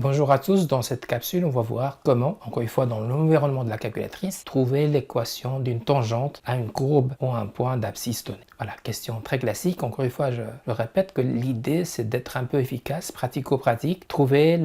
Bonjour à tous, dans cette capsule on va voir comment, encore une fois dans l'environnement de la calculatrice, trouver l'équation d'une tangente à une courbe ou à un point d'abscisse donné. Voilà, question très classique, encore une fois je répète que l'idée c'est d'être un peu efficace, pratico-pratique, trouver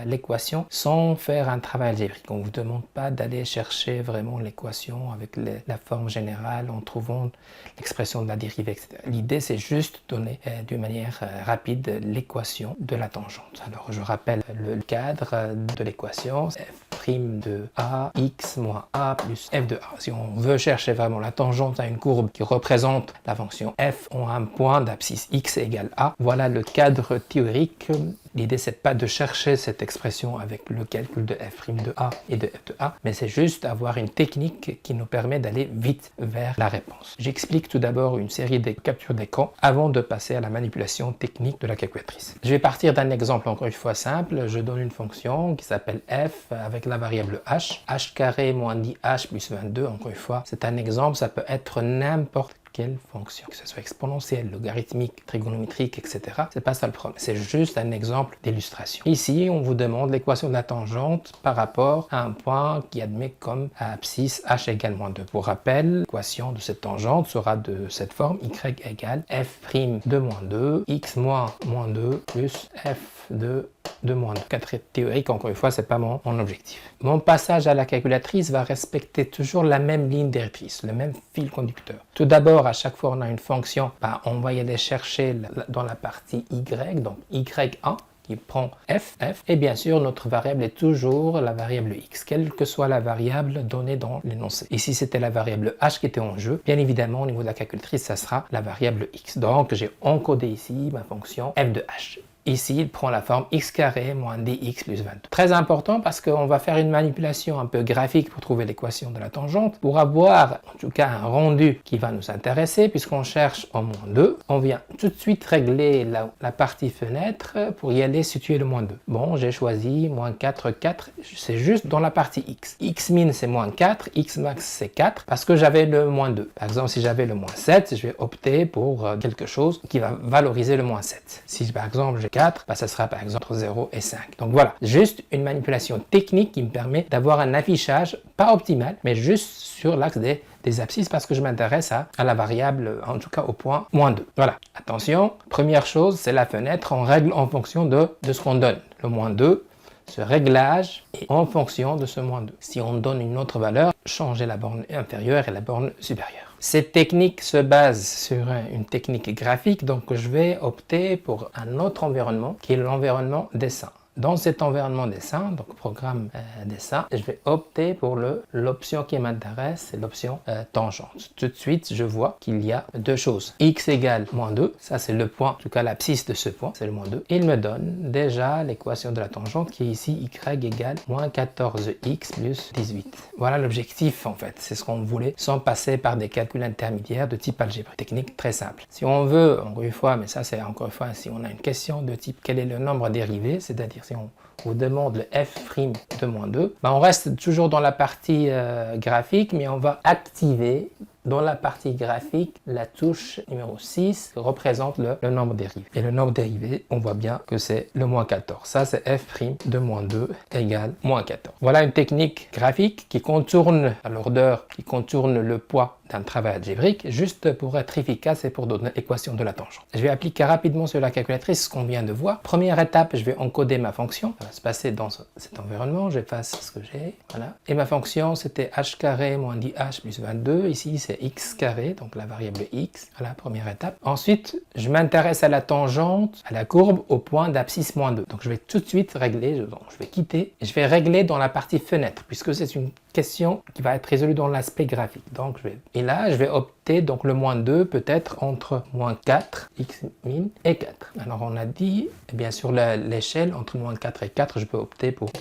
l'équation sans faire un travail algébrique. On ne vous demande pas d'aller chercher vraiment l'équation avec la forme générale en trouvant l'expression de la dérivée, etc. L'idée c'est juste donner d'une manière rapide l'équation de la tangente. Alors je rappelle le cadre de l'équation, f' de a, x moins a plus f de a. Si on veut chercher vraiment la tangente à une courbe qui représente la fonction f en un point d'abscisse x égale a, voilà le cadre théorique. L'idée c'est pas de chercher cette expression avec le calcul de f' de a et de f de a, mais c'est juste avoir une technique qui nous permet d'aller vite vers la réponse. J'explique tout d'abord une série de captures d'écran avant de passer à la manipulation technique de la calculatrice. Je vais partir d'un exemple encore une fois simple. Je donne une fonction qui s'appelle f avec la variable h carré moins 10h plus 22. Encore une fois, c'est un exemple, ça peut être n'importe quelle fonction, que ce soit exponentielle, logarithmique, trigonométrique, etc. C'est pas ça le problème, c'est juste un exemple d'illustration. Ici, on vous demande l'équation de la tangente par rapport à un point qui admet comme abscisse h égale moins 2. Pour rappel, l'équation de cette tangente sera de cette forme, y égale f' de moins 2, x moins 2 plus f de moins 2. Cadre théorique, encore une fois, c'est pas mon objectif. Mon passage à la calculatrice va respecter toujours la même ligne directrice, le même fil conducteur. Tout d'abord, à chaque fois on a une fonction, on va y aller chercher dans la partie y, donc y1 qui prend f, et bien sûr notre variable est toujours la variable x, quelle que soit la variable donnée dans l'énoncé. Ici c'était la variable h qui était en jeu, bien évidemment au niveau de la calculatrice ça sera la variable x, donc j'ai encodé ici ma fonction f de h. Ici, il prend la forme x carré moins dx plus 22. Très important parce qu'on va faire une manipulation un peu graphique pour trouver l'équation de la tangente. Pour avoir, en tout cas, un rendu qui va nous intéresser, puisqu'on cherche en moins 2, on vient tout de suite régler la partie fenêtre pour y aller situer le moins 2. Bon, j'ai choisi moins 4, 4, c'est juste dans la partie x. X min c'est moins 4, x max c'est 4, parce que j'avais le moins 2. Par exemple, si j'avais le moins 7, je vais opter pour quelque chose qui va valoriser le moins 7. Si par exemple j'ai 4, ça sera par exemple entre 0 et 5. Donc voilà, juste une manipulation technique qui me permet d'avoir un affichage pas optimal, mais juste sur l'axe des abscisses parce que je m'intéresse à la variable, en tout cas au point moins 2. Voilà, attention, première chose, c'est la fenêtre, on règle en fonction de ce qu'on donne. Le moins 2, ce réglage est en fonction de ce moins 2. Si on donne une autre valeur, changer la borne inférieure et la borne supérieure. Cette technique se base sur une technique graphique, donc je vais opter pour un autre environnement qui est l'environnement dessin. Dans cet environnement dessin, donc programme dessin, je vais opter pour l'option qui m'intéresse, c'est l'option tangente. Tout de suite, je vois qu'il y a deux choses. X égale moins 2, ça c'est le point, en tout cas l'abscisse de ce point, c'est le moins 2. Il me donne déjà l'équation de la tangente qui est ici y égale moins 14x plus 18. Voilà l'objectif en fait, c'est ce qu'on voulait sans passer par des calculs intermédiaires de type algébrique. Technique très simple. Si on veut, encore une fois, mais ça c'est encore une fois, si on a une question de type quel est le nombre dérivé, c'est-à-dire si on vous demande le f' de moins 2, on reste toujours dans la partie graphique, mais on va activer dans la partie graphique la touche numéro 6 qui représente le nombre dérivé. Et le nombre dérivé, on voit bien que c'est le moins 14. Ça, c'est f' de moins 2 égale moins 14. Voilà une technique graphique qui contourne à l'ordre, qui contourne le poids d'un travail algébrique, juste pour être efficace et pour donner l'équation de la tangente. Je vais appliquer rapidement sur la calculatrice ce qu'on vient de voir. Première étape, je vais encoder ma fonction. Ça va se passer dans cet environnement. J'efface ce que j'ai. Voilà. Et ma fonction, c'était h carré moins 10h plus 22. Ici, c'est x carré, donc la variable x. Voilà, première étape. Ensuite, je m'intéresse à la tangente, à la courbe, au point d'abscisse moins 2. Donc, je vais tout de suite régler. Je vais quitter. Et je vais régler dans la partie fenêtre, puisque c'est une question qui va être résolue dans l'aspect graphique. Donc, et là, je vais opter, donc le moins 2 peut être entre moins 4, x min, et 4. Alors, on a dit, bien sûr, l'échelle entre moins 4 et 4, je peux opter pour 2.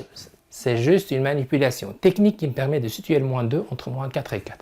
C'est juste une manipulation technique qui me permet de situer le moins 2 entre moins 4 et 4.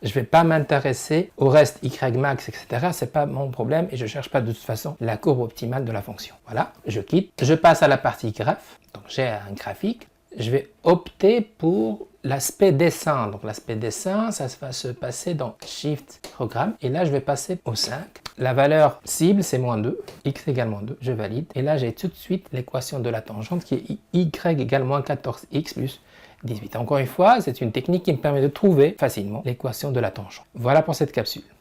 Je ne vais pas m'intéresser au reste y max, etc. Ce n'est pas mon problème et je ne cherche pas de toute façon la courbe optimale de la fonction. Voilà, je quitte. Je passe à la partie graphe. Donc, j'ai un graphique. Je vais opter pour l'aspect dessin. Donc l'aspect dessin, ça va se passer dans Shift Programme. Et là, je vais passer au 5. La valeur cible, c'est moins 2, x égale moins 2, je valide. Et là, j'ai tout de suite l'équation de la tangente qui est y égale moins 14x plus 18. Encore une fois, c'est une technique qui me permet de trouver facilement l'équation de la tangente. Voilà pour cette capsule.